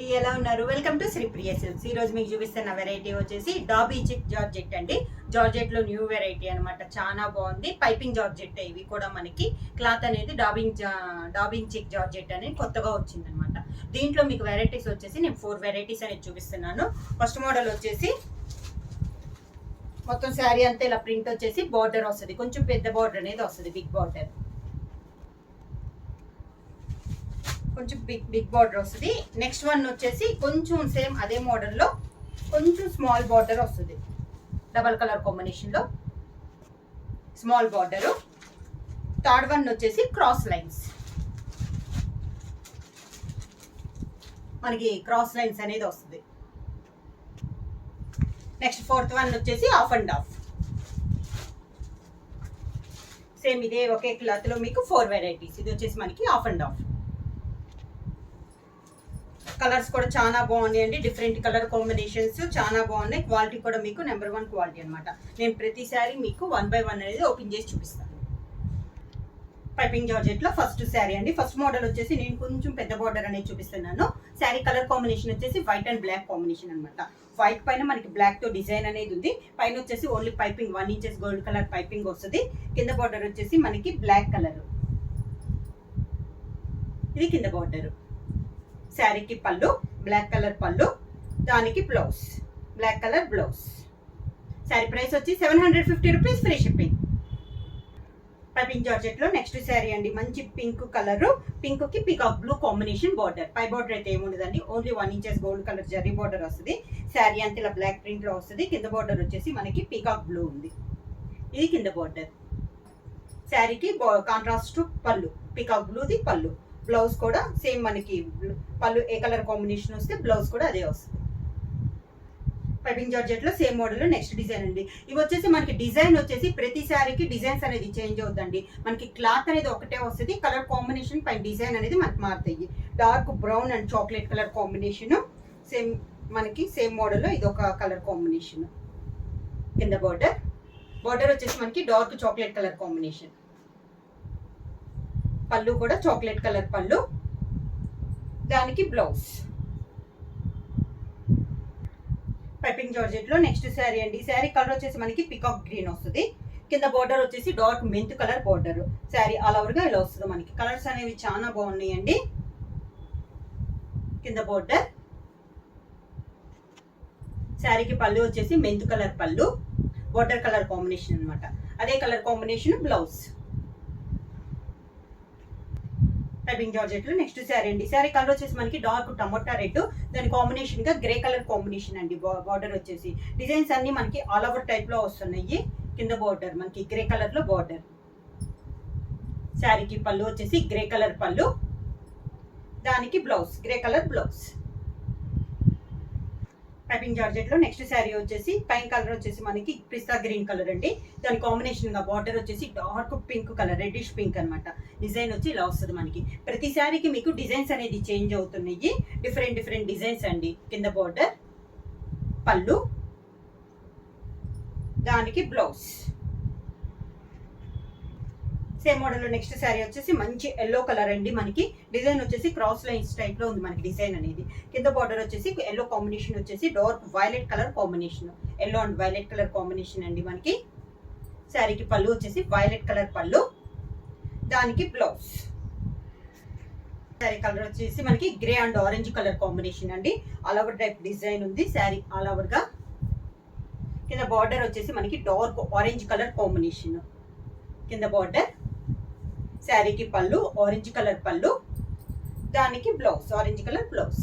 ఎలా ఉన్నారు? Welcome to Shri Priya silks. ఈ రోజు మీకు చూపిస్తున్న వెరైటీ వచ్చేసి డాబీ చిక్ జార్జెట్ అండి. జార్జెట్ లో న్యూ వెరైటీ అనమాట. చాలా బాగుంది. పైపింగ్ జార్జెట్ ఇవి కూడా మనకి క్లాత్ అనేది డాబింగ్ చిక్ జార్జెట్ అనేది కొత్తగా వచ్చింది అనమాట. దీంట్లో మీకు వెరైటీస్ వచ్చేసి నేను 4 వెరైటీస్ అనేది చూపిస్తున్నాను. ఫస్ట్ మోడల్ వచ్చేసి మొత్తం శారీ అంతా ఇలా ప్రింట్ వచ్చేసి బార్డర్ వస్తుంది. కొంచెం పెద్ద బార్డర్ అనేది వస్తుంది, బిగ్ బార్డర్, కొంచెం బిగ్ బార్డర్ వస్తుంది. నెక్స్ట్ వన్ వచ్చేసి కొంచెం సేమ్ అదే మోడల్లో కొంచెం స్మాల్ బార్డర్ వస్తుంది. డబల్ కలర్ కాంబినేషన్లో స్మాల్ బార్డరు. థర్డ్ వన్ వచ్చేసి క్రాస్ లైన్స్, మనకి క్రాస్ లైన్స్ అనేది వస్తుంది. నెక్స్ట్ ఫోర్త్ వన్ వచ్చేసి ఆఫ్ అండ్ ఆఫ్. సేమ్ ఇదే ఒకే క్లాత్ లో మీకు 4 వెరైటీస్. ఇది వచ్చేసి మనకి ఆఫ్ అండ్ ఆఫ్. కలర్స్ కూడా చాలా బాగున్నాయండి. డిఫరెంట్ కలర్ కాంబినేషన్స్ చాలా బాగున్నాయి. క్వాలిటీ కూడా మీకు నెంబర్ 1 క్వాలిటీ అనమాట. నేను ప్రతిసారి మీకు 1 by 1 అనేది ఓపెన్ చేసి చూపిస్తాను. పైపింగ్ జార్జెట్ లో ఫస్ట్ శారీ అండి. ఫస్ట్ మోడల్ వచ్చేసి నేను కొంచెం పెద్ద బార్డర్ అనేది చూపిస్తున్నాను. శారీ కలర్ కాంబినేషన్ వచ్చేసి వైట్ అండ్ బ్లాక్ కాంబినేషన్ అనమాట. వైట్ పైన మనకి బ్లాక్ తో డిజైన్ అనేది ఉంది. పైన వచ్చేసి only piping 1 inches gold colour piping వస్తుంది. కింద బార్డర్ వచ్చేసి మనకి బ్లాక్ కలర్. ఇది కింద బార్డర్. శారీకి పళ్ళు బ్లాక్ కలర్ పళ్ళు, దానికి blouse black colour blouse. Sari price వచ్చి 750 rupees, free shipping. Piping georgette లో నెక్స్ట్ శారీ అండి. మంచి పింక్ కలర్, పింక్ కి పికాక్ బ్లూ కాంబినేషన్ బార్డర్. పై బార్డర్ అయితే ఏముండదండి, only 1 inches gold colour zari border వస్తుంది. శారీ అంతా ఇలా బ్లాక్ ప్రింట్ లో వస్తుంది. కింద బార్డర్ వచ్చేసి మనకి పికాక్ బ్లూ ఉంది. ఇది కింద బార్డర్. శారీకి కాంట్రాస్ట్ పళ్ళు, పికాక్ బ్లూది పళ్ళు. బ్లౌజ్ కూడా సేమ్ మనకి పళ్ళు ఏ కలర్ కాంబినేషన్ వస్తే బ్లౌజ్ కూడా అదే వస్తుంది. పైపింగ్ జార్జెట్ లో సేమ్ మోడల్ నెక్స్ట్ డిజైన్ అండి. ఇవి వచ్చేసి మనకి డిజైన్ వచ్చేసి ప్రతి శారీకి డిజైన్స్ అనేది చేంజ్ అవుతుందండి. మనకి క్లాత్ అనేది ఒకటే వస్తుంది. కలర్ కాంబినేషన్ పైన డిజైన్ అనేది మనకి మారుతాయి. Dark brown and chocolate colour combination. Same మనకి సేమ్ మోడల్లో ఇది ఒక కలర్ కాంబినేషన్. కింద బార్డర్ వచ్చేసి మనకి డార్క్ చాక్లెట్ కలర్ కాంబినేషన్. పళ్ళు కూడా చాక్లెట్ కలర్ పళ్ళు, దానికి బ్లౌజ్. పైపింగ్ జార్జెట్ లో నెక్స్ట్ శారీ అండి. శారీ కలర్ వచ్చేసి మనకి పికాక్ గ్రీన్ వస్తుంది. కింద బార్డర్ వచ్చేసి dark mint colour border. Sari all over గా ఇలా వస్తుంది. మనకి కలర్స్ అనేవి చాలా బాగున్నాయండి. కింద బార్డర్. శారీకి పళ్ళు వచ్చేసి మెంత్ కలర్ పళ్ళు, బార్డర్ కలర్ కాంబినేషన్ అనమాట. అదే colour combination blouse. Piping georgette లో నెక్స్ట్ శారీ అండి. శారీ కలర్ వచ్చేసి మనకి డార్క్ టమోటా రెడ్, దాని కాంబినేషన్ గా గ్రే కలర్ కాంబినేషన్ అండి. బార్డర్ వచ్చేసి డిజైన్స్ అన్ని మనకి ఆల్ ఓవర్ టైప్ లో వస్తున్నాయి. కింద బార్డర్ మనకి గ్రే కలర్ లో బార్డర్. శారీకి పళ్ళు వచ్చేసి గ్రే కలర్ పళ్ళు, దానికి blouse grey colour blouse. Piping georgette లో నెక్స్ట్ శారీ వచ్చేసి పైన కలర్ వచ్చేసి మనకి పిస్తా గ్రీన్ కలర్ అండి. దాని కాంబినేషన్ గా బార్డర్ వచ్చేసి dark pink colour, reddish pink అనమాట. డిజైన్ వచ్చి ఇలా వస్తుంది మనకి. ప్రతి శారీకి మీకు డిజైన్స్ అనేది చేంజ్ అవుతున్నాయి. డిఫరెంట్ డిజైన్స్ అండి. కింద బార్డర్, పళ్ళు, దానికి బ్లౌజ్. సేమ్ మోడల్ లో నెక్స్ట్ శారీ వచ్చేసి మంచి ఎల్లో కలర్ అండి. మనకి డిజైన్ వచ్చేసి క్రాస్ లైన్స్ టైప్ లో ఉంది మనకి డిజైన్ అనేది. కింద బార్డర్ వచ్చేసి ఎల్లో కాంబినేషన్ వచ్చేసి dark violet colour combination. Yellow and violet colour combination అండి మనకి. శారీకి పళ్ళు వచ్చేసి వైలెట్ కలర్ పళ్ళు, దానికి బ్లౌజ్. శారీ కలర్ వచ్చేసి మనకి grey and orange colour combination అండి. ఆల్ ఓవర్ టైప్ డిజైన్ ఉంది శారీ ఆల్ ఓవర్ గా. కింద బార్డర్ వచ్చేసి మనకి డార్క్ ఆరెంజ్ కలర్ కాంబినేషన్. కింద బార్డర్. శారీకి పళ్ళు ఆరెంజ్ కలర్ పళ్ళు, దానికి blouse orange colour blouse.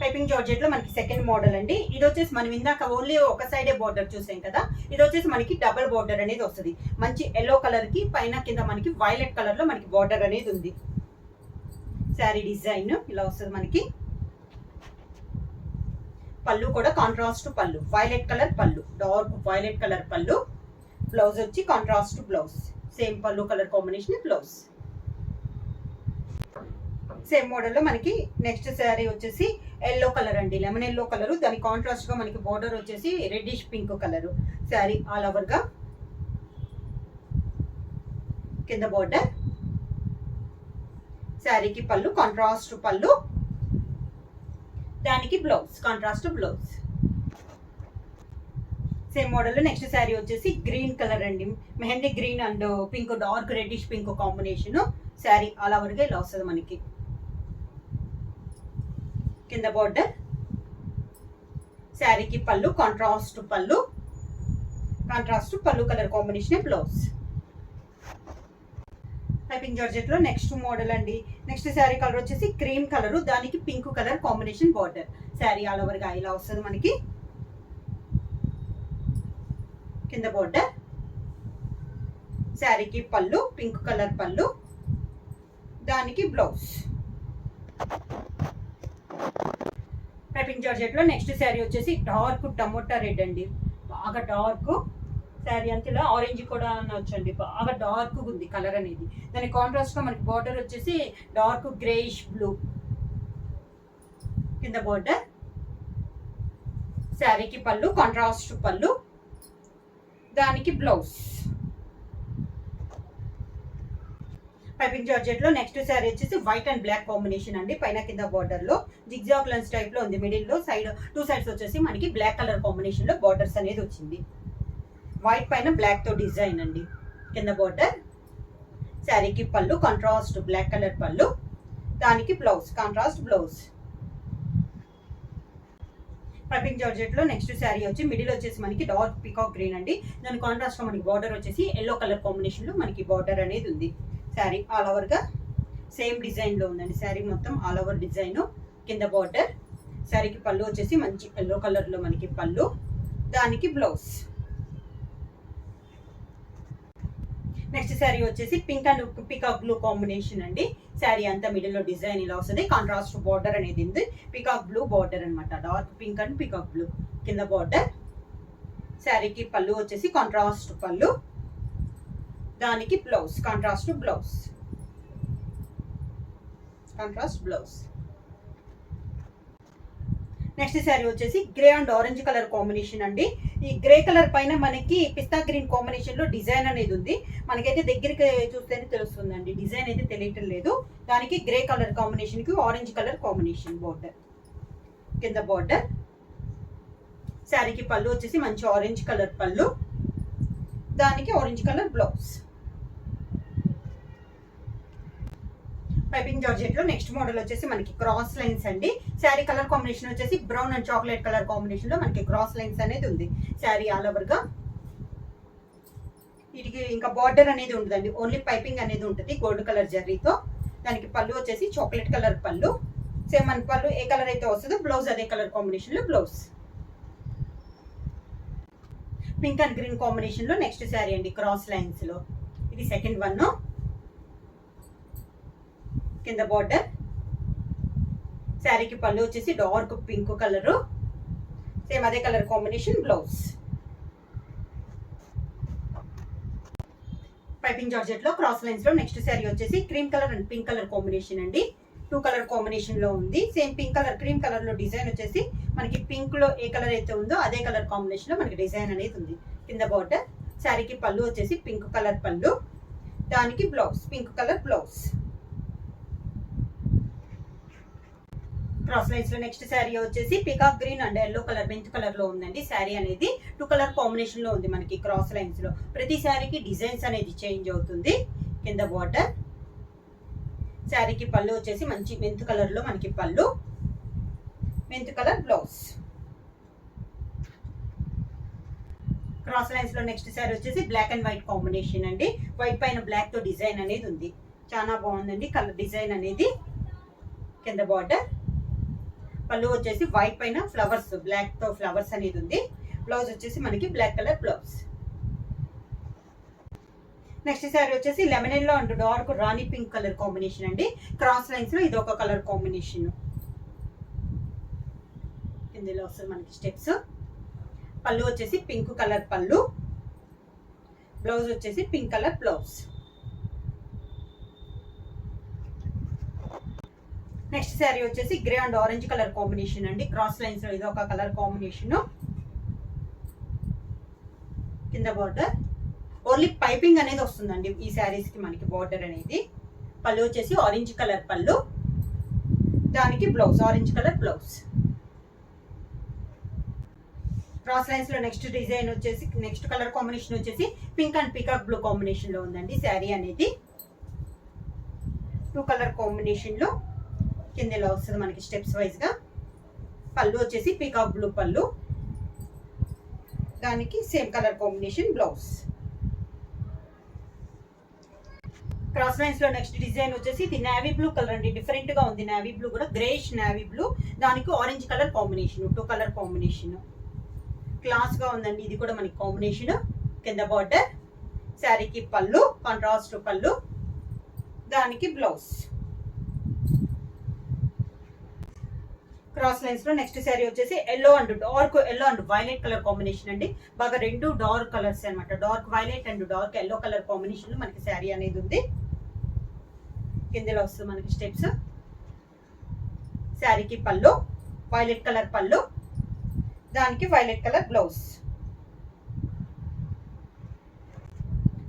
Piping georgette లో మనకి సెకండ్ మోడల్ అండి. ఇది వచ్చేసి మనం ఇందాక ఓన్లీ ఒక సైడే బార్డర్ చూసాం కదా. ఇది వచ్చేసి మనకి డబుల్ బార్డర్ అనేది వస్తుంది. మంచి ఎల్లో కలర్ కి పైన కింద మనకి వైలెట్ కలర్ లో మనకి బార్డర్ అనేది ఉంది. శారీ డిజైన్ ఇలా వస్తుంది మనకి. పళ్ళు కూడా కాంట్రాస్ట్ పళ్ళు, వైలెట్ కలర్ పళ్ళు, డార్క్ వైలెట్ కలర్ పళ్ళు. బ్లౌజ్ వచ్చి కాంట్రాస్ట్ బ్లౌజ్, సేమ్ పళ్ళు colour combination blouse. Same model లో మనకి నెక్స్ట్ శారీ వచ్చేసి ఎల్లో కలర్ అండి. లెమన్ ఎల్లో కలర్, దాని కాంట్రాస్ట్ గా మనకి బార్డర్ వచ్చేసి reddish pink colour. Sari all over గా. కింద బార్డర్, శారీకి పళ్ళు, కాంట్రాస్ట్ పళ్ళు, దానికి blouse, contrast blouse. Same model next sari వచ్చేసి గ్రీన్ కలర్ అండి, mehndi green and pink, dark reddish pink combination. Sari all ఓవర్గా ఇలా వస్తుంది మనకి. కింద బార్డర్, శారీకి పళ్ళు, కాంట్రాస్ట్ పళ్ళు, కాంట్రాస్ట్ పళ్ళు colour combination blouse. Piping georgette లో నెక్స్ట్ మోడల్ అండి. నెక్స్ట్ శారీ కలర్ వచ్చేసి క్రీమ్ కలర్, దానికి pink colour combination border. Sari all over గా ఇలా వస్తుంది మనకి. కింద బార్డర్, శారీకి పళ్ళు, పింక్ కలర్ పళ్ళు, దానికి బ్లౌజ్. పైపింగ్ జార్జెట్ లో నెక్స్ట్ శారీ వచ్చేసి డార్క్ టమోటా రెడ్ అండి, బాగా డార్క్ శారీ అంతలో ఆరెంజ్ కూడా అనొచ్చండి, బాగా డార్క్ ఉంది కలర్ అనేది. దాని కాంట్రాస్ట్ గా మనకి బార్డర్ వచ్చేసి డార్క్ గ్రేయిష్ బ్లూ. కింద బార్డర్, శారీకి పళ్ళు, కాంట్రాస్ట్ పళ్ళు, దానికి బ్లౌజ్. పైపింగ్ జార్జెట్ లో నెక్స్ట్ శారీ వచ్చేసి వైట్ అండ్ బ్లాక్ కాంబినేషన్ అండి. పైన కింద బార్డర్ లో జిగ్జాగ్ లెన్స్ టైప్ లో ఉంది, మిడిల్ లో సైడ్ టూ సైడ్స్ వచ్చేసి మనకి బ్లాక్ కలర్ కాంబినేషన్ లో బార్డర్స్ అనేది వచ్చింది. వైట్ పైన బ్లాక్ తో డిజైన్ అండి. కింద బార్డర్, శారీకి పళ్ళు, కాంట్రాస్ట్ బ్లాక్ కలర్ పళ్ళు, దానికి blouse, contrast blouse. Piping georgette లో నెక్స్ట్ శారీ వచ్చి మిడిల్ వచ్చేసి మనకి డార్క్ పీకాక్ గ్రీన్ అండి, దాని కాంట్రాస్ట్ లో మనకి బార్డర్ వచ్చేసి ఎల్లో కలర్ కాంబినేషన్ లో మనకి బార్డర్ అనేది ఉంది. శారీ ఆల్ ఓవర్ గా సేమ్ డిజైన్ లో ఉందండి, శారీ మొత్తం ఆల్ ఓవర్ డిజైన్. కింద బార్డర్, శారీకి పళ్ళు వచ్చేసి మంచి ఎల్లో కలర్ లో మనకి పళ్ళు, దానికి బ్లౌజ్. నెక్స్ట్ శారీ వచ్చేసి pink and peacock blue combination అండి. శారీ అంతా మిడిల్ లో డిజైన్ ఇలా వస్తుంది, కాంట్రాస్ట్ బార్డర్ అనేది ఉంది, పికాక్ బ్లూ బార్డర్ అనమాట, dark pink and peacock blue. కింద బార్డర్, శారీకి పళ్ళు వచ్చేసి కాంట్రాస్ట్ పళ్ళు, దానికి blouse, contrast blouse, contrast blouse. Next sari వచ్చేసి grey and orange colour combination అండి. ఈ గ్రే కలర్ పైన మనకి పిస్తా గ్రీన్ కాంబినేషన్ లో డిజైన్ అనేది ఉంది, మనకైతే దగ్గరికి చూస్తేనే తెలుస్తుందండి, డిజైన్ అయితే తెలియటం లేదు. దానికి గ్రే కలర్ కాంబినేషన్ కి ఆరెంజ్ కలర్ కాంబినేషన్ బార్డర్. కింద బార్డర్, శారీకి పళ్ళు వచ్చేసి మంచి ఆరెంజ్ కలర్ పళ్ళు, దానికి orange colour blouse. Piping georgette లో నెక్స్ట్ మోడల్ వచ్చేసి మనకి క్రాస్ లైన్స్ అండి. శారీ కలర్ కాంబినేషన్ వచ్చేసి brown and chocolate colour combination లో మనకి క్రాస్ లైన్స్ అనేది ఉంది. శారీ ఆల్ ఓవర్ గా వీటికి ఇంకా బార్డర్ అనేది ఉండదండి, ఓన్లీ పైపింగ్ అనేది ఉంటుంది గోల్డ్ కలర్ జరీతో. దానికి పళ్ళు వచ్చేసి చాక్లెట్ కలర్ పళ్ళు, సేమ్ మన పళ్ళు ఏ కలర్ అయితే వస్తుందో బ్లౌజ్ అదే కలర్ కాంబినేషన్ లో blouse. Pink and green combination లో నెక్స్ట్ శారీ అండి, క్రాస్ లైన్స్ లో ఇది సెకండ్ వన్. కింద బార్డర్, శారీకి పళ్ళు వచ్చేసి డార్క్ పింక్ కలర్, సేమ్ అదే colour combination blouse. Piping georgette లో క్రాస్ లైన్స్ లో నెక్స్ట్ శారీ వచ్చేసి cream colour and pink colour combination అండి, టూ కలర్ కాంబినేషన్ లో ఉంది. Same pink colour cream colour లో డిజైన్ వచ్చేసి మనకి పింక్ లో ఏ కలర్ అయితే ఉందో అదే కలర్ కాంబినేషన్ లో మనకి డిజైన్ అనేది ఉంది. కింద బార్డర్, శారీకి పళ్ళు వచ్చేసి పింక్ కలర్ పళ్ళు, దానికి blouse, pink colour blouse. Cross lines లో నెక్స్ట్ శారీ వచ్చేసి peacock green and yellow colour mint colour లో ఉందండి. శారీ అనేది టూ కలర్ కాంబినేషన్ లో ఉంది మనకి క్రాస్ లైన్స్ లో. ప్రతి శారీకి డిజైన్స్ అనేది చేంజ్ అవుతుంది. కింద బార్డర్, శారీకి పళ్ళు వచ్చేసి మంచి మెంత్ కలర్ లో మనకి పళ్ళు, mint colour blouse. Cross lines లో నెక్స్ట్ శారీ వచ్చేసి బ్లాక్ అండ్ వైట్ కాంబినేషన్ అండి, వైట్ పైన బ్లాక్ తో డిజైన్ అనేది ఉంది, చాలా బాగుందండి కలర్ డిజైన్ అనేది. కింద బార్డర్, పళ్ళు వచ్చేసి వైట్ పైన ఫ్లవర్స్ బ్లాక్ తో ఫ్లవర్స్ అనేది ఉంది, బ్లౌజ్ వచ్చేసి మనకి black colour blouse. Next sari వచ్చేసి lemon yellow and dark rani pink colour combination అండి. క్రాస్ లైన్స్ లో ఇది ఒక కలర్ కాంబినేషన్. ఇందులో వస్తుంది మనకి స్టెప్స్. పళ్ళు వచ్చేసి పింక్ కలర్ పళ్ళు, బ్లౌజ్ వచ్చేసి pink colour blouse. Next sari వచ్చేసి grey and orange colour combination అండి. క్రాస్ లైన్స్ లో ఇది ఒక కలర్ కాంబినేషన్. కింద బార్డర్, ఓన్లీ పైపింగ్ అనేది వస్తుందండి ఈ శారీస్ కి మనకి బార్డర్ అనేది. పళ్ళు వచ్చేసి ఆరెంజ్ కలర్ పళ్ళు, దానికి blouse orange colour blouse. Cross lines లో నెక్స్ట్ డిజైన్ వచ్చేసి నెక్స్ట్ కలర్ కాంబినేషన్ వచ్చేసి pink and peacock blue combination లో ఉందండి శారీ అనేది. 2 కలర్ కాంబినేషన్ లో కింద ఇలా వస్తుంది మనకి స్టెప్స్ వైజ్ గా. పళ్ళు వచ్చేసి పీకాక్ బ్లూ పళ్ళు, దానికి same colour combination blouse. Cross lines లో నెక్స్ట్ డిజైన్ వచ్చేసి ఇది నేవీ బ్లూ కలర్ అండి, డిఫరెంట్ గా ఉంది. నేవీ బ్లూ కూడా గ్రేష్ నేవీ బ్లూ, దానికి orange colour combination, 2 colour combination. Class గా ఉందండి ఇది కూడా మనకి కాంబినేషన్. కింద బార్డర్, శారీకి పళ్ళు కాంట్రాస్ట్ పళ్ళు, దానికి బ్లౌజ్. క్రాస్ లైన్స్ లో నెక్స్ట్ శారీ వచ్చేసి yellow and dark yellow and violet colour combination అండి. బాగా 2 డార్క్ కలర్స్ అనమాట, dark violet and dark yellow colour combination లో మనకి శారీ అనేది ఉంది. కిందలో వస్తుంది మనకి స్టెప్స్. శారీకి పళ్ళు వైలెట్ కలర్ పళ్ళు, దానికి violet colour blouse.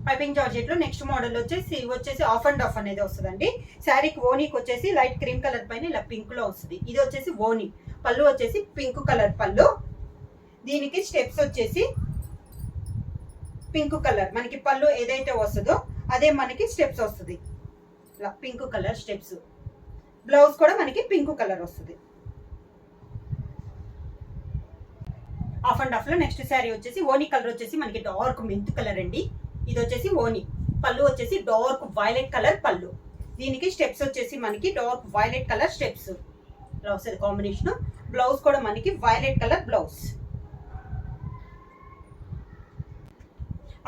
Piping georgette లో నెక్స్ట్ మోడల్ వచ్చేసి ఆఫ్ అండ్ ఆఫ్ అనేది వస్తుందండి. శారీకి ఓనీకి వచ్చేసి లైట్ క్రీమ్ కలర్ పైన ఇలా పింక్ లో వస్తుంది. ఇది వచ్చేసి ఓనీ, పళ్ళు వచ్చేసి పింక్ కలర్ పళ్ళు, దీనికి స్టెప్స్ వచ్చేసి పింక్ కలర్. మనకి పళ్ళు ఏదైతే వస్తుందో అదే మనకి స్టెప్స్ వస్తుంది, ఇలా పింక్ కలర్ స్టెప్స్. బ్లౌజ్ కూడా మనకి పింక్ కలర్ వస్తుంది. ఆఫ్ అండ్ ఆఫ్ లో నెక్స్ట్ శారీ వచ్చేసి ఓనీ కలర్ వచ్చేసి మనకి డార్క్ మెంత్ కలర్ అండి. ఇది వచ్చేసి ఓనీ, పళ్ళు వచ్చేసి డార్క్ వైలెట్ కలర్ పళ్ళు, దీనికి స్టెప్స్ వచ్చేసి మనకి డార్క్ వైలెట్ కలర్ స్టెప్స్ ఇలా వస్తుంది కాంబినేషన్. బ్లౌజ్ కూడా మనకి violet colour blouse.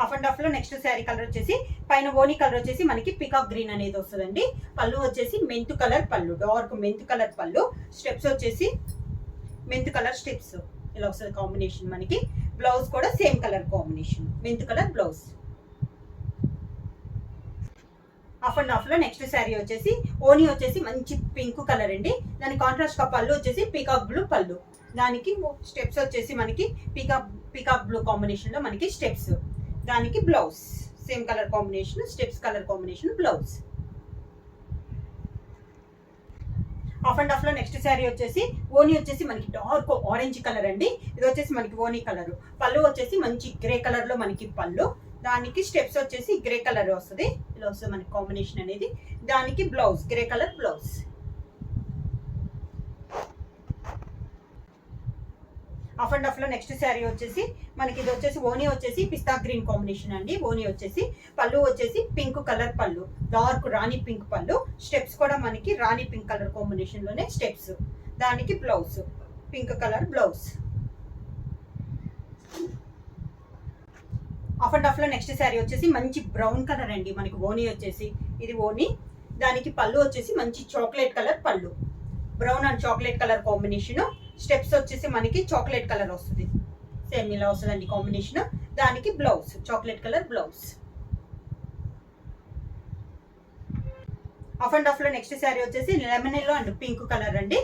Of and of లో నెక్స్ట్ శారీ కలర్ వచ్చేసి పైన ఓనీ కలర్ వచ్చేసి మనకి పికాక్ గ్రీన్ అనేది వస్తుందండి. పళ్ళు వచ్చేసి మెంత్ కలర్ పళ్ళు, డార్క్ మెంత్ కలర్ పళ్ళు, స్టెప్స్ వచ్చేసి మెంత్ కలర్ స్టెప్స్ ఇలా వస్తుంది కాంబినేషన్ మనకి. బ్లౌజ్ కూడా same colour combination, mint colour blouse. Of and of లో నెక్స్ట్ శారీ వచ్చేసి ఓనీ వచ్చేసి మంచి పింక్ కలర్ అండి. దాని కాంట్రాస్ట్ గా పళ్ళు వచ్చేసి పీకాక్ బ్లూ పళ్ళు, దానికి స్టెప్స్ వచ్చేసి మనకి పీకాక్ బ్లూ కాంబినేషన్ లో మనకి స్టెప్స్, దానికి blouse same colour combination, steps colour combination blouse. Of and of లో నెక్స్ట్ శారీ వచ్చేసి ఓనీ వచ్చేసి మనకి డార్క్ ఆరెంజ్ కలర్ అండి. ఇది వచ్చేసి మనకి ఓనీ కలర్. పళ్ళు వచ్చేసి మంచి గ్రే కలర్ లో మనకి పళ్ళు, దానికి స్టెప్స్ వచ్చేసి గ్రే కలర్ వస్తుంది ఇలా వస్తుంది మనకి కాంబినేషన్ అనేది. దానికి blouse grey colour blouse. Of and of లో నెక్స్ట్ శారీ వచ్చేసి మనకి ఇది వచ్చేసి ఓనీ వచ్చేసి పిస్తా గ్రీన్ కాంబినేషన్ అండి. ఓనీ వచ్చేసి పళ్ళు వచ్చేసి పింక్ కలర్ పళ్ళు, డార్క్ రాణి పింక్ పళ్ళు, స్టెప్స్ కూడా మనకి రాణి పింక్ కలర్ కాంబినేషన్ లోనే స్టెప్స్, దానికి blouse pink colour blouse. Of and of లో నెక్స్ట్ శారీ వచ్చేసి మంచి బ్రౌన్ కలర్ అండి. మనకి ఓనీ వచ్చేసి ఇది ఓనీ, దానికి పళ్ళు వచ్చేసి మంచి చాక్లెట్ కలర్ పళ్ళు, brown and chocolate colour combination. Steps వచ్చేసి మనకి చాక్లెట్ కలర్ వస్తుంది, సేమ్ ఇలా వస్తుందండి కాంబినేషన్. దానికి blouse chocolate colour blouse. Of and of లో నెక్స్ట్ శారీ వచ్చేసి lemon yellow and pink colour అండి.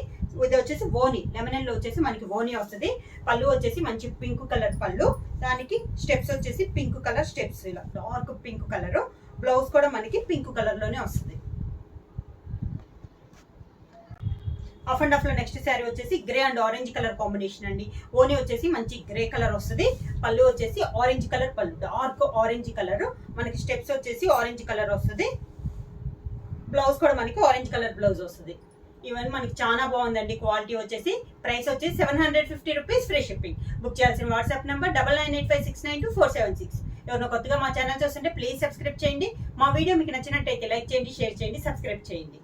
ఇది వచ్చేసి ఓనీ, లెమన్ ఎల్లో వచ్చేసి మనకి ఓనీ వస్తుంది. పళ్ళు వచ్చేసి మంచి పింక్ కలర్ పళ్ళు, దానికి స్టెప్స్ వచ్చేసి పింక్ కలర్ స్టెప్స్ ఇలా డార్క్ పింక్ కలర్. బ్లౌజ్ కూడా మనకి పింక్ కలర్ లోనే వస్తుంది. ఆఫ్ అండ్ ఆఫ్ లో నెక్స్ట్ శారీ వచ్చేసి grey and orange colour combination అండి. ఓనీ వచ్చేసి మంచి గ్రే కలర్ వస్తుంది. పళ్ళు వచ్చేసి ఆరెంజ్ కలర్ పళ్ళు, డార్క్ ఆరెంజ్ కలర్, మనకి స్టెప్స్ వచ్చేసి ఆరెంజ్ కలర్ వస్తుంది. బ్లౌజ్ కూడా మనకి ఆరెంజ్ కలర్ బ్లౌజ్ వస్తుంది. ఇవన్నీ మనకి చాలా బాగుందండి. క్వాలిటీ వచ్చేసి ప్రైస్ వచ్చేసి 750 రూపీస్ ఫ్రీ షిప్పింగ్. బుక్ చేయాల్సిన వాట్సాప్ నెంబర్ 9985692476. ఎవరైనా కొత్తగా మా ఛానల్ చూస్తుంటే ప్లీజ్ సబ్స్క్రైబ్ చేయండి. మా వీడియో మీకు నచ్చినట్టయితే లైక్ చేయండి, షేర్ చేయండి, సబ్స్క్రైబ్ చేయండి.